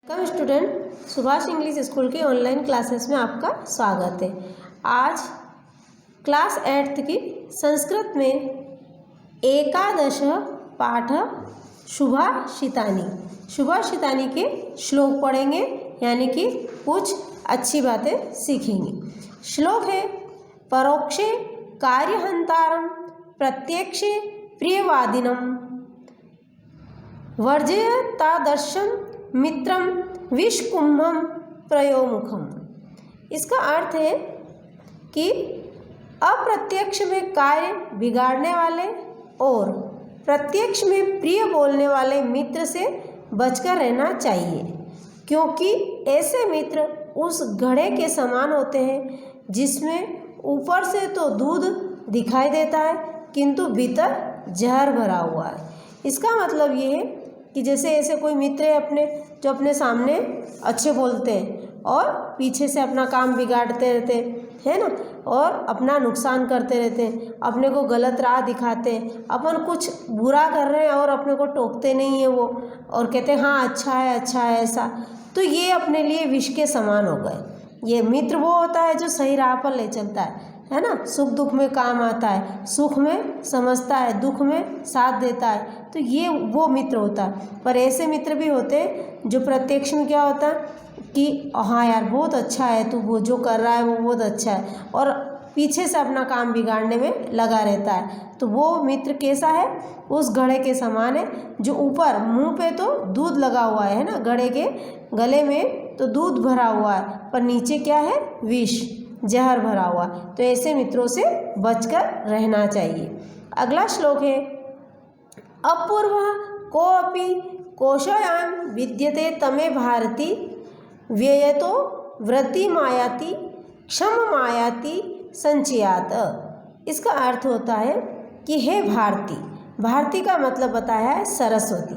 Welcome student, Subhash English school के online classes में आपका स्वागत है। आज क्लास 8th की संस्कृत में एकादश पाठ शुभाषितानी के श्लोक पढ़ेंगे, यानी कि कुछ अच्छी बातें सीखेंगे। श्लोक है, परोक्षे कार्यहंतारम प्रत्यक्षे प्रियवादिनम वर्जयतादर्शम मित्रम विषकुंभम प्रयोमुखम। इसका अर्थ है कि अप्रत्यक्ष में कार्य बिगाड़ने वाले और प्रत्यक्ष में प्रिय बोलने वाले मित्र से बचकर रहना चाहिए, क्योंकि ऐसे मित्र उस घड़े के समान होते हैं जिसमें ऊपर से तो दूध दिखाई देता है किंतु भीतर जहर भरा हुआ है। इसका मतलब ये है कि जैसे ऐसे कोई मित्र है अपने, जो अपने सामने अच्छे बोलते हैं और पीछे से अपना काम बिगाड़ते रहते हैं ना, और अपना नुकसान करते रहते हैं, अपने को गलत राह दिखाते हैं। अपन कुछ बुरा कर रहे हैं और अपने को टोकते नहीं है वो, और कहते हैं हाँ अच्छा है ऐसा, तो ये अपने लिए विष के समान हो गए। ये मित्र वो होता है जो सही राह पर ले चलता है ना, सुख दुख में काम आता है, सुख में समझता है, दुख में साथ देता है, तो ये वो मित्र होता है। पर ऐसे मित्र भी होते हैं जो प्रत्यक्ष में क्या होता है कि हाँ यार बहुत अच्छा है, तू वो जो कर रहा है वो बहुत अच्छा है, और पीछे से अपना काम बिगाड़ने में लगा रहता है। तो वो मित्र कैसा है? उस घड़े के समान है, जो ऊपर मुंह पे तो दूध लगा हुआ है ना, घड़े के गले में तो दूध भरा हुआ है, पर नीचे क्या है? विष, जहर भरा हुआ। तो ऐसे मित्रों से बचकर रहना चाहिए। अगला श्लोक है, अपूर्व कोऽपि कोशयान विद्यते तमे भारती व्ययतो वृत्ति मायाति क्षम मायाति संचयात। इसका अर्थ होता है कि हे भारती, भारती का मतलब बताया है सरस्वती।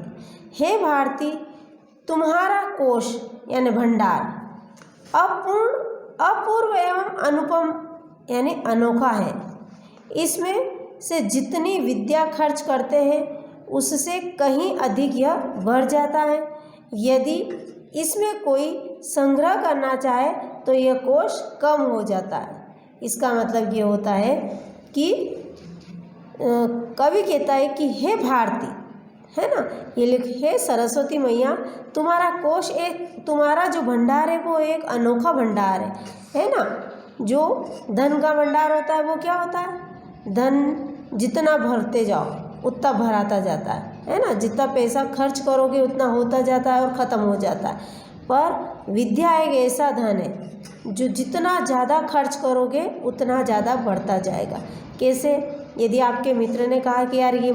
हे भारती, तुम्हारा कोश यानी भंडार अपूर्व एवं अनुपम यानी अनोखा है। इसमें से जितनी विद्या खर्च करते हैं उससे कहीं अधिक यह बढ़ जाता है। यदि इसमें कोई संग्रह करना चाहे तो यह कोश कम हो जाता है। इसका मतलब ये होता है कि कवि कहता है कि हे भारती, है ना, ये लिख, हे सरस्वती मैया, तुम्हारा कोश तुम्हारा जो भंडार है वो एक अनोखा भंडार है ना। जो धन का भंडार होता है वो क्या होता है? धन जितना भरते जाओ उतना भराता जाता है ना, जितना पैसा खर्च करोगे उतना होता जाता है और ख़त्म हो जाता है। पर विद्या एक ऐसा धन है जो जितना ज़्यादा खर्च करोगे उतना ज़्यादा बढ़ता जाएगा। कैसे? यदि आपके मित्र ने कहा कि यार ये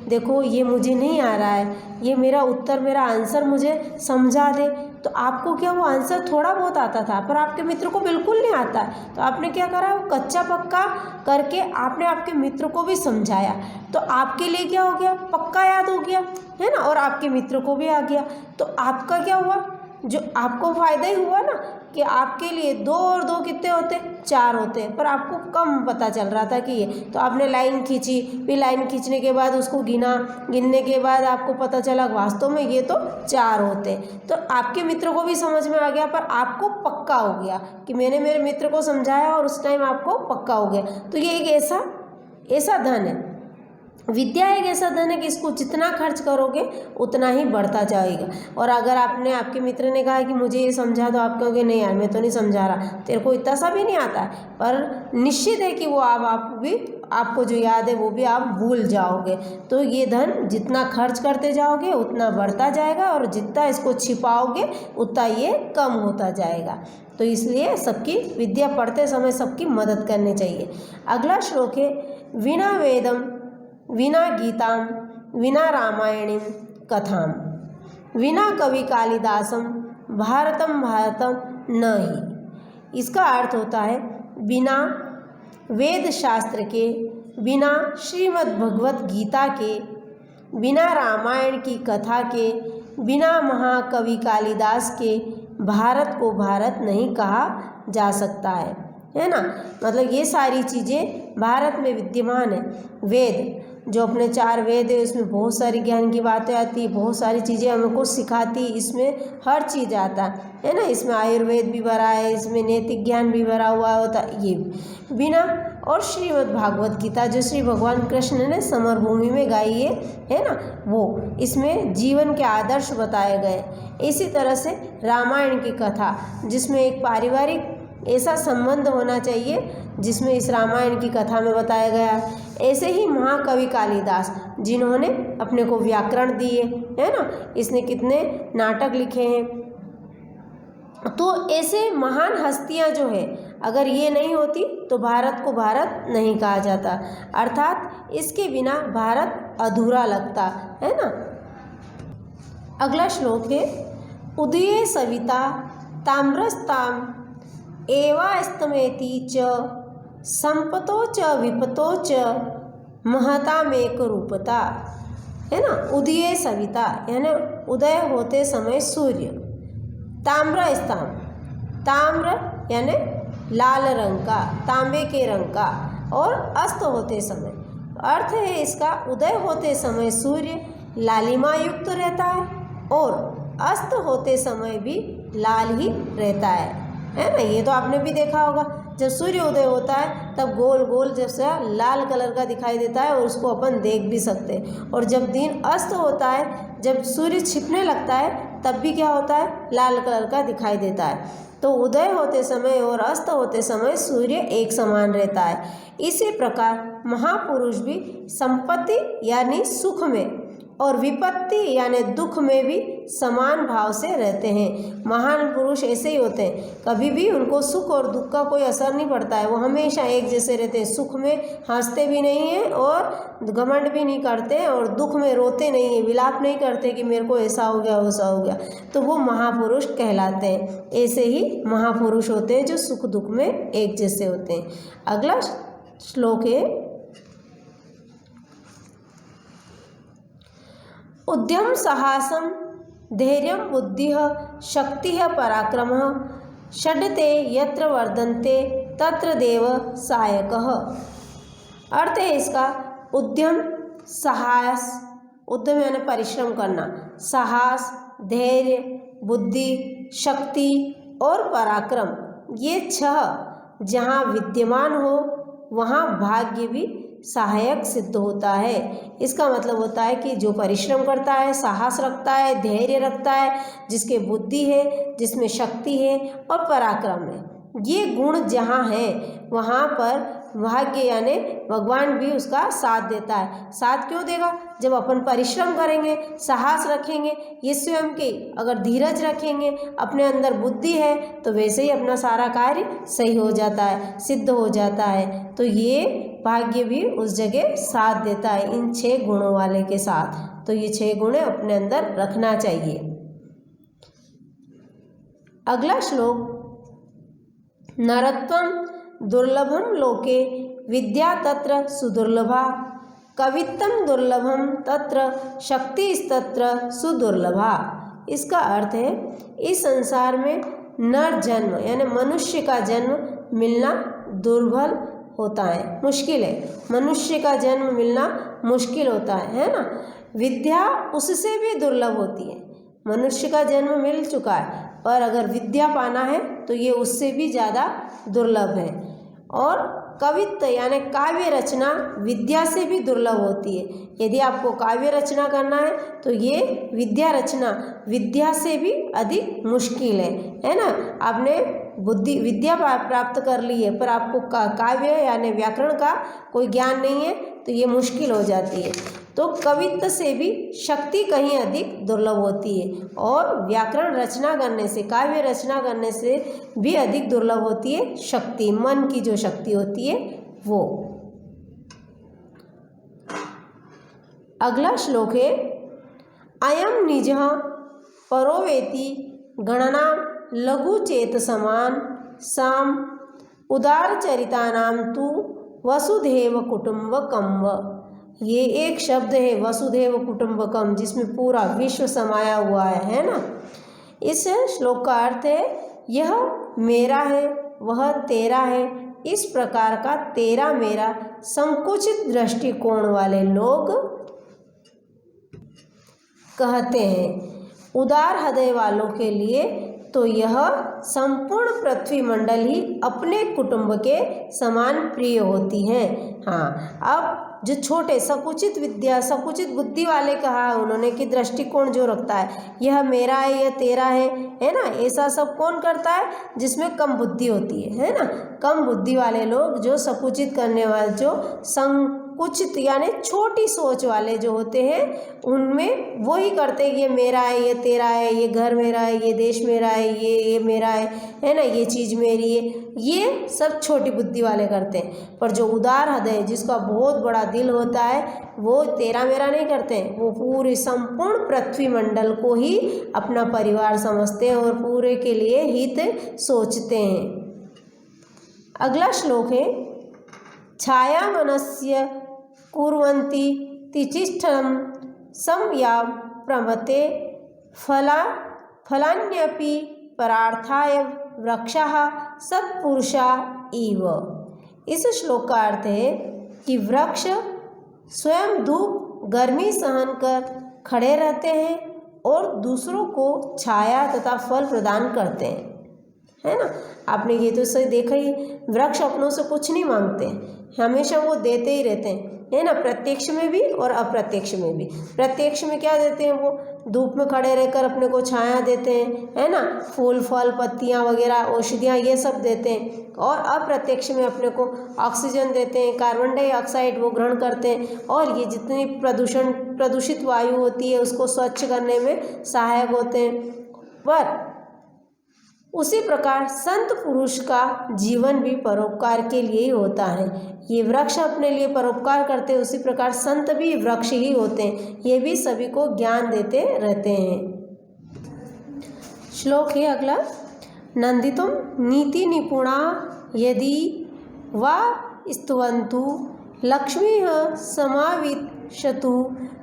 देखो ये मुझे नहीं आ रहा है, ये मेरा उत्तर मेरा आंसर मुझे समझा दे, तो आपको क्या वो आंसर थोड़ा बहुत आता था, पर आपके मित्र को बिल्कुल नहीं आता, तो आपने क्या करा? वो कच्चा पक्का करके आपने आपके मित्र को भी समझाया, तो आपके लिए क्या हो गया? पक्का याद हो गया, है ना, और आपके मित्र को भी आ गया। तो आपका क्या हुआ? जो आपको फ़ायदा ही हुआ ना, कि आपके लिए 2 और 2 कितने होते? 4 होते हैं, पर आपको कम पता चल रहा था कि ये, तो आपने लाइन खींची, फिर लाइन खींचने के बाद उसको गिनने के बाद आपको पता चला वास्तव में ये तो 4 होते हैं। तो आपके मित्र को भी समझ में आ गया, पर आपको पक्का हो गया कि मैंने मेरे मित्र को समझाया और उस टाइम आपको पक्का हो गया। तो ये एक ऐसा धन है, विद्या एक ऐसा धन है कि इसको जितना खर्च करोगे उतना ही बढ़ता जाएगा। और अगर आपके मित्र ने कहा कि मुझे ये समझा, तो आप कहोगे नहीं यार मैं तो नहीं समझा रहा, तेरे को इतना सा भी नहीं आता है, पर निश्चित है कि वो आपको जो याद है वो भी आप भूल जाओगे। तो ये धन जितना खर्च करते जाओगे उतना बढ़ता जाएगा, और जितना इसको छिपाओगे उतना ये कम होता जाएगा। तो इसलिए सबकी विद्या पढ़ते समय सबकी मदद करनी चाहिए। अगला श्लोक है, विना वेदम विना गीताम विना रामायणीम कथाम विना कवि कालिदासम भारतम न ही। इसका अर्थ होता है बिना वेद शास्त्र के, बिना श्रीमद् भगवत गीता के, बिना रामायण की कथा के, बिना महाकवि कालिदास के भारत को भारत नहीं कहा जा सकता है ना। मतलब ये सारी चीज़ें भारत में विद्यमान है। वेद जो अपने 4 वेद है उसमें बहुत सारी ज्ञान की बातें आती है, बहुत सारी चीज़ें हमको सिखाती, इसमें हर चीज़ आता है ना। इसमें आयुर्वेद भी भरा है, इसमें नैतिक ज्ञान भी भरा हुआ होता है, ये बिना। और श्रीमद् भागवत गीता जो श्री भगवान कृष्ण ने समर भूमि में गाई है ना, वो इसमें जीवन के आदर्श बताए गए। इसी तरह से रामायण की कथा, जिसमें एक पारिवारिक ऐसा संबंध होना चाहिए जिसमें इस रामायण की कथा में बताया गया है। ऐसे ही महाकवि कालिदास, जिन्होंने अपने को व्याकरण दिए, है ना, इसने कितने नाटक लिखे हैं। तो ऐसे महान हस्तियां जो है, अगर ये नहीं होती तो भारत को भारत नहीं कहा जाता, अर्थात इसके बिना भारत अधूरा लगता, है ना। अगला श्लोक है, उदये सविता ताम्रस्ताम एवास्तमेति च संपतो च विपतो च महतामेक रूपता, है ना। उदये सविता यानी उदय होते समय सूर्य, ताम्रस्ताम, ताम्र यानी लाल रंग का, तांबे के रंग का, और अस्त होते समय, अर्थ है इसका उदय होते समय सूर्य लालिमा युक्त रहता है और अस्त होते समय भी लाल ही रहता है ना। ये तो आपने भी देखा होगा, जब सूर्य उदय होता है तब गोल गोल जैसा लाल कलर का दिखाई देता है और उसको अपन देख भी सकते हैं। और जब दिन अस्त होता है, जब सूर्य छिपने लगता है, तब भी क्या होता है, लाल कलर का दिखाई देता है। तो उदय होते समय और अस्त होते समय सूर्य एक समान रहता है। इसी प्रकार महापुरुष भी संपत्ति यानी सुख में और विपत्ति यानी दुख में भी समान भाव से रहते हैं। महान पुरुष ऐसे ही होते हैं, कभी भी उनको सुख और दुख का कोई असर नहीं पड़ता है, वो हमेशा एक जैसे रहते हैं। सुख में हंसते भी नहीं हैं और घमंड भी नहीं करते हैं, और दुख में रोते नहीं हैं, विलाप नहीं करते कि मेरे को ऐसा हो गया वैसा हो गया, तो वो महापुरुष कहलाते हैं। ऐसे ही महापुरुष होते हैं जो सुख दुख में एक जैसे होते हैं। अगला श्लोक है, उद्यम साहसम धैर्यम बुद्धिः शक्तिः पराक्रमः षड्ते यत्र वर्धन्ते तत्र देव सहायकः। अर्थ है इसका, उद्यम, साहस, उद्यम यानी परिश्रम करना, साहस, धैर्य, बुद्धि, शक्ति और पराक्रम, ये 6 जहाँ विद्यमान हो वहाँ भाग्य भी सहायक सिद्ध होता है। इसका मतलब होता है कि जो परिश्रम करता है, साहस रखता है, धैर्य रखता है, जिसके बुद्धि है, जिसमें शक्ति है और पराक्रम है, ये गुण जहाँ है वहाँ पर भाग्य यानी भगवान भी उसका साथ देता है। साथ क्यों देगा? जब अपन परिश्रम करेंगे, साहस रखेंगे, ये स्वयं की अगर धीरज रखेंगे, अपने अंदर बुद्धि है, तो वैसे ही अपना सारा कार्य सही हो जाता है, सिद्ध हो जाता है। तो ये भाग्य भी उस जगह साथ देता है इन 6 गुणों वाले के साथ। तो ये 6 गुण अपने अंदर रखना चाहिए। अगला श्लोक, नरत्वं दुर्लभम लोके विद्या तत्र सुदुर्लभा कवित्वं दुर्लभम तत्र शक्तिस्तत्र सुदुर्लभा। इसका अर्थ है, इस संसार में नर जन्म यानी मनुष्य का जन्म मिलना दुर्लभ होता है, मुश्किल है। मनुष्य का जन्म मिलना मुश्किल होता है ना। विद्या उससे भी दुर्लभ होती है। मनुष्य का जन्म मिल चुका है, पर अगर विद्या पाना है तो ये उससे भी ज़्यादा दुर्लभ है। और कवित्व यानी काव्य रचना विद्या से भी दुर्लभ होती है। यदि आपको काव्य रचना करना है तो ये विद्या रचना विद्या से भी अधिक मुश्किल है ना। आपने विद्या प्राप्त कर ली है, पर आपको काव्य यानी व्याकरण का कोई ज्ञान नहीं है, तो ये मुश्किल हो जाती है। तो कवित्व से भी शक्ति कहीं अधिक दुर्लभ होती है, और व्याकरण रचना करने से, काव्य रचना करने से भी अधिक दुर्लभ होती है शक्ति, मन की जो शक्ति होती है वो। अगला श्लोक है, अयम निजः परोवेति गणना लघु चेत समान साम उदार चरितानाम तु वसुधैव कुटुंबकम। ये एक शब्द है वसुधैव कुटुंबकम, जिसमें पूरा विश्व समाया हुआ है ना। इस श्लोक का अर्थ है, यह मेरा है, वह तेरा है, इस प्रकार का तेरा मेरा संकुचित दृष्टिकोण वाले लोग कहते हैं। उदार हृदय वालों के लिए तो यह संपूर्ण पृथ्वी मंडल ही अपने कुटुंब के समान प्रिय होती है। हाँ, अब जो छोटे संकुचित बुद्धि वाले कहा उन्होंने कि दृष्टिकोण जो रखता है यह मेरा है यह तेरा है ना, ऐसा सब कौन करता है? जिसमें कम बुद्धि होती है ना। कम बुद्धि वाले लोग जो संकुचित करने वाले, जो संकुचित यानी छोटी सोच वाले जो होते हैं, उनमें वो ही करते हैं ये मेरा है ये तेरा है, ये घर मेरा है, ये देश मेरा है, ये मेरा है ना, ये चीज़ मेरी है, ये सब छोटी बुद्धि वाले करते हैं। पर जो उदार हृदय जिसका बहुत बड़ा दिल होता है वो तेरा मेरा नहीं करते हैं, वो पूरे संपूर्ण पृथ्वी मंडल को ही अपना परिवार समझते हैं और पूरे के लिए हित सोचते हैं। अगला श्लोक है छाया मनस्य कुर्वन्ति तितिष्ठं संयाम प्रमते फलान्यपि परार्थाय वृक्षः सत्पुरुषा इव। इस श्लोक का अर्थ है कि वृक्ष स्वयं धूप गर्मी सहन कर खड़े रहते हैं और दूसरों को छाया तथा फल प्रदान करते हैं, है ना। आपने ये तो सही देखा ही, वृक्ष अपनों से कुछ नहीं मांगते, हमेशा वो देते ही रहते हैं, है ना। प्रत्यक्ष में भी और अप्रत्यक्ष में भी। प्रत्यक्ष में क्या देते हैं? वो धूप में खड़े रहकर अपने को छाया देते हैं, है ना, फूल फल पत्तियां वगैरह औषधियाँ ये सब देते हैं। और अप्रत्यक्ष में अपने को ऑक्सीजन देते हैं, कार्बन डाइऑक्साइड वो ग्रहण करते हैं और ये जितनी प्रदूषित वायु होती है उसको स्वच्छ करने में सहायक होते हैं। पर उसी प्रकार संत पुरुष का जीवन भी परोपकार के लिए ही होता है। ये वृक्ष अपने लिए परोपकार करते हैं, उसी प्रकार संत भी वृक्ष ही होते हैं, ये भी सभी को ज्ञान देते रहते हैं। श्लोक है अगला नंदितुम नीति निपुणा यदि वा स्तुवन्तु लक्ष्मीः समाविशतु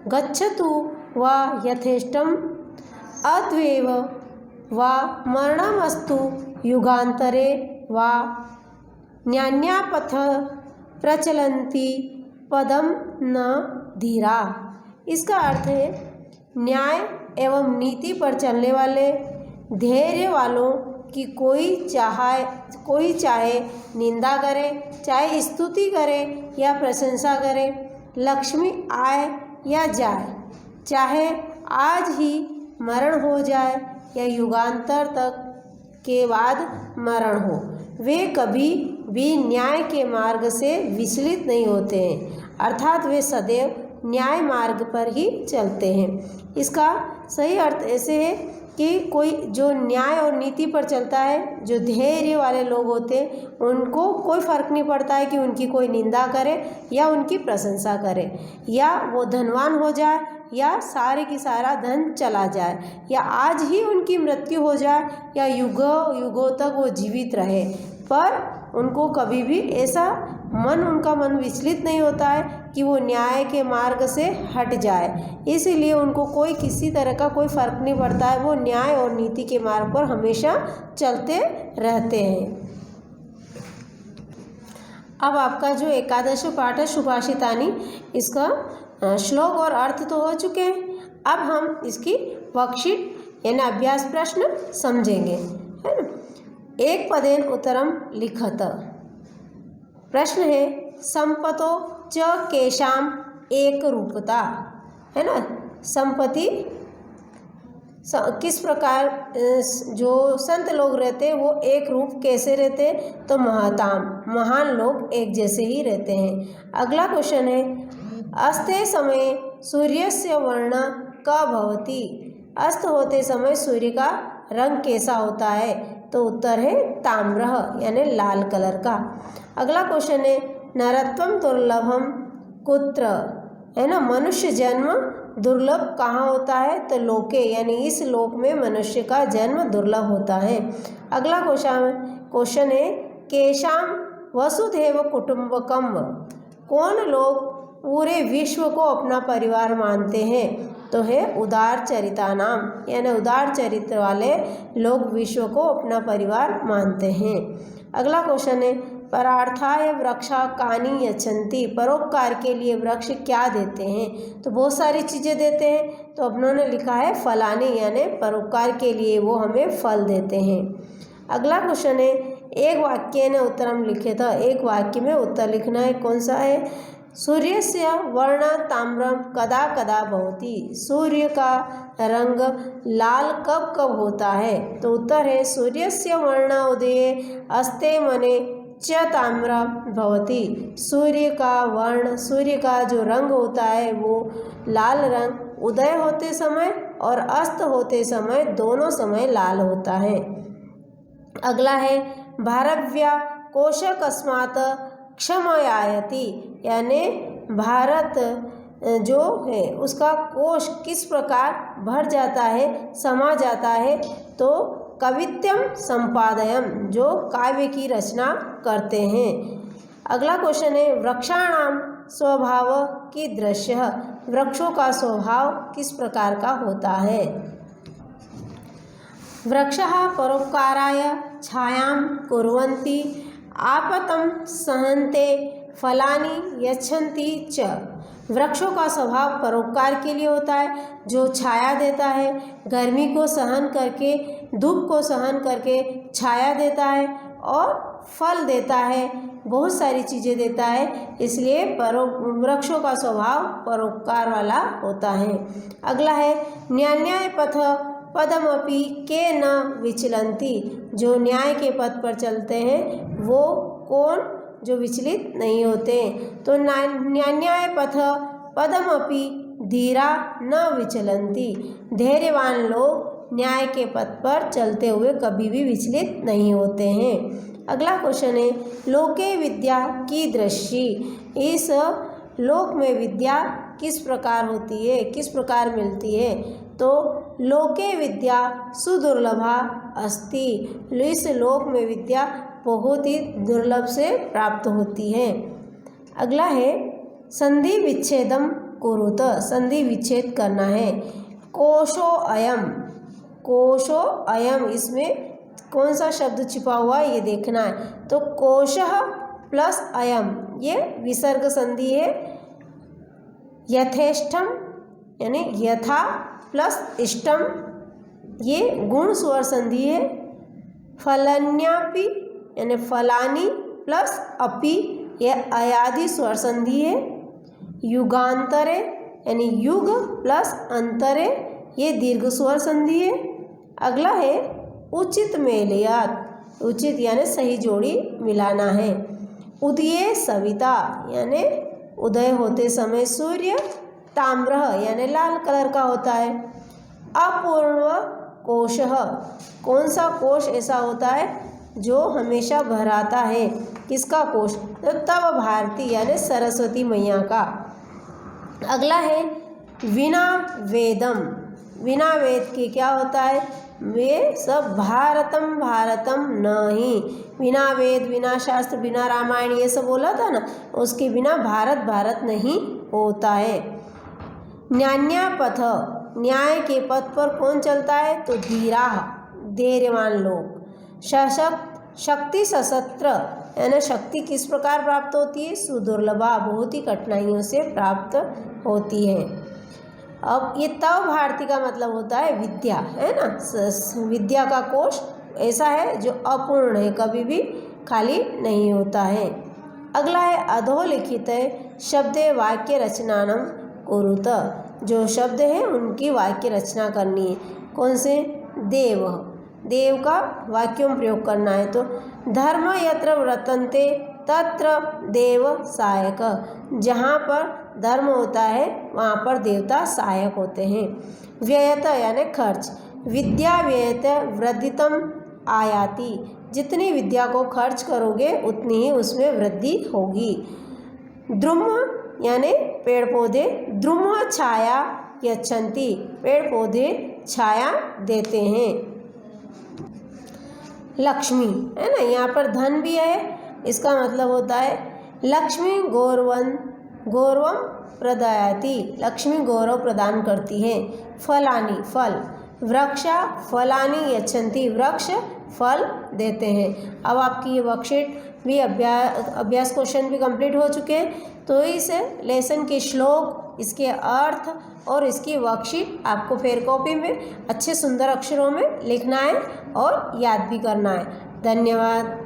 गच्छतु वा यथेष्टम अद्वेव वा मरणमस्तु युगान्तरे वा न्यान्यापथ प्रचलन्ति पदम न धीरा। इसका अर्थ है न्याय एवं नीति पर चलने वाले धैर्य वालों की कोई चाहे निंदा करे, चाहे स्तुति करे या प्रशंसा करे, लक्ष्मी आए या जाए, चाहे आज ही मरण हो जाए या युगांतर तक के बाद मरण हो, वे कभी भी न्याय के मार्ग से विचलित नहीं होते हैं, अर्थात वे सदैव न्याय मार्ग पर ही चलते हैं। इसका सही अर्थ ऐसे है कि कोई जो न्याय और नीति पर चलता है, जो धैर्य वाले लोग होते हैं, उनको कोई फ़र्क नहीं पड़ता है कि उनकी कोई निंदा करे या उनकी प्रशंसा करे, या वो धनवान हो जाए या सारे की सारा धन चला जाए, या आज ही उनकी मृत्यु हो जाए या युगों युगों तक वो जीवित रहे, पर उनको कभी भी ऐसा उनका मन विचलित नहीं होता है कि वो न्याय के मार्ग से हट जाए। इसीलिए उनको कोई किसी तरह का कोई फ़र्क नहीं पड़ता है, वो न्याय और नीति के मार्ग पर हमेशा चलते रहते हैं। अब आपका जो एकादश पाठ है सुभाषितानि, इसका श्लोक और अर्थ तो हो चुके हैं। अब हम इसकी वर्कशीट यानी अभ्यास प्रश्न समझेंगे, है ना। एक पदेन उत्तरम लिखत। प्रश्न है संपतो च केशाम एक रूपता, है ना। संपत्ति किस प्रकार जो संत लोग रहते हैं वो एक रूप कैसे रहते हैं? तो महताम, महान लोग एक जैसे ही रहते हैं। अगला क्वेश्चन है अस्ते समय सूर्यस्य वर्ण का भवति। अस्त होते समय सूर्य का रंग कैसा होता है? तो उत्तर है ताम्रः यानी लाल कलर का। अगला क्वेश्चन है नरत्वम दुर्लभम कुत्र, है ना। मनुष्य जन्म दुर्लभ कहाँ होता है? तो लोके यानी इस लोक में मनुष्य का जन्म दुर्लभ होता है। अगला क्वेश्चन है केशाम वसुधैव कुटुंबकम। कौन लोग पूरे विश्व को अपना परिवार मानते हैं? तो है उदार चरिता नाम, यानी उदार चरित्र वाले लोग विश्व को अपना परिवार मानते हैं। अगला क्वेश्चन है परार्थाय वृक्षा कानि यच्छन्ति, परोपकार के लिए वृक्ष क्या देते हैं? तो बहुत सारी चीज़ें देते हैं। तो अपनों ने लिखा है फलानि, यानी परोपकार के लिए वो हमें फल देते हैं। अगला क्वेश्चन है, एक वाक्य ने उत्तरम लिखे था, एक वाक्य में उत्तर लिखना है। कौन सा है? सूर्यस्य वर्ण ताम्रम कदा कदा भवति, सूर्य का रंग लाल कब कब होता है? तो उत्तर है सूर्यस्य वर्ण उदये अस्ते मने च ताम्र भवति, सूर्य का वर्ण, सूर्य का जो रंग होता है वो लाल रंग उदय होते समय और अस्त होते समय, दोनों समय लाल होता है। अगला है भारव्या कोश कस्मात् क्षमयायति, यानी भारत जो है उसका कोश किस प्रकार भर जाता है, समा जाता है? तो कवित्यम संपादयम, जो काव्य की रचना करते हैं। अगला क्वेश्चन है वृक्षाणाम स्वभाव कीदृशः, वृक्षों का स्वभाव किस प्रकार का होता है? वृक्षः परोपकाराय छायां कुर्वन्ति, आपतं सहन्ते, फलानि यच्छन्ति च। वृक्षों का स्वभाव परोपकार के लिए होता है, जो छाया देता है, गर्मी को सहन करके, धूप को सहन करके छाया देता है और फल देता है, बहुत सारी चीज़ें देता है, इसलिए वृक्षों का स्वभाव परोपकार वाला होता है। अगला है न्याय पथ पदमपि के न विचलन्ति, जो न्याय के पथ पर चलते हैं वो कौन? जो विचलित नहीं होते। तो न्याय पथ पदमपि धीरा न विचलन्ति, धैर्यवान लोग न्याय के पथ पर चलते हुए कभी भी विचलित नहीं होते हैं। अगला क्वेश्चन है लोके विद्या कीदृशी, इस लोक में विद्या किस प्रकार होती है, किस प्रकार मिलती है? तो लोके विद्या सुदुर्लभा अस्ति, इस लोक में विद्या बहुत ही दुर्लभ से प्राप्त होती है। अगला है संधि विच्छेदम कुरुत, संधि विच्छेद करना है। कोशो अयम, कोशो अयम, इसमें कौन सा शब्द छिपा हुआ है ये देखना है। तो कोशः प्लस अयम, ये विसर्ग संधि है। यथेष्टम यानी यथा प्लस इष्टम, ये गुण स्वर संधि है। फलन्यापि यानी फलानी प्लस अपि, यह अयादि स्वर संधि है। युगांतरे यानी युग प्लस अंतरे, ये दीर्घ स्वर संधि है। अगला है उचित मेलयात, उचित यानी सही जोड़ी मिलाना है। उदये सविता यानी उदय होते समय सूर्य, ताम्र यानी लाल कलर का होता है। अपूर्ण कोशः, कौन सा कोश ऐसा होता है जो हमेशा भराता है? किसका कोश? तो तव भारती यानी सरस्वती मैया का। अगला है विना वेदम, बिना वेद के क्या होता है? वे सब भारतम भारतम नहीं, बिना वेद, बिना शास्त्र, बिना रामायण ये सब बोला था ना, उसके बिना भारत भारत नहीं होता है। न्याय पथ, न्याय के पथ पर कौन चलता है? तो धीरा, धैर्यवान लोग। शक्ति सशस्त्र यानी शक्ति किस प्रकार प्राप्त होती है? सुदुर्लभा, बहुत ही कठिनाइयों से प्राप्त होती है। अब ये तव भारती का मतलब होता है विद्या, है ना। विद्या का कोश ऐसा है जो अपूर्ण है, कभी भी खाली नहीं होता है। अगला है अधोलिखित शब्दे वाक्य रचनानम कुरुत, जो शब्द हैं उनकी वाक्य रचना करनी है। कौन से? देव, देव का वाक्यों में प्रयोग करना है। तो धर्म यत्र वर्तन्ते तत्र देव सहायक, जहाँ पर धर्म होता है वहाँ पर देवता सहायक होते हैं। व्ययत यानी खर्च, विद्या व्ययत वृद्धितम आयाति, जितनी विद्या को खर्च करोगे उतनी ही उसमें वृद्धि होगी। द्रुम यानी पेड़ पौधे, द्रुम छाया यच्छन्ति, पेड़ पौधे छाया देते हैं। लक्ष्मी है ना, यहाँ पर धन भी है, इसका मतलब होता है लक्ष्मी गौरवम प्रदायति, लक्ष्मी गौरव प्रदान करती है। फलानि फल, वृक्षा फलानि यच्छन्ति, वृक्ष फल देते हैं। अब आपकी ये वर्कशीट भी अभ्यास क्वेश्चन भी कंप्लीट हो चुके हैं। तो इस लेसन के श्लोक, इसके अर्थ और इसकी वर्कशीट आपको फेयर कॉपी में अच्छे सुंदर अक्षरों में लिखना है और याद भी करना है। धन्यवाद।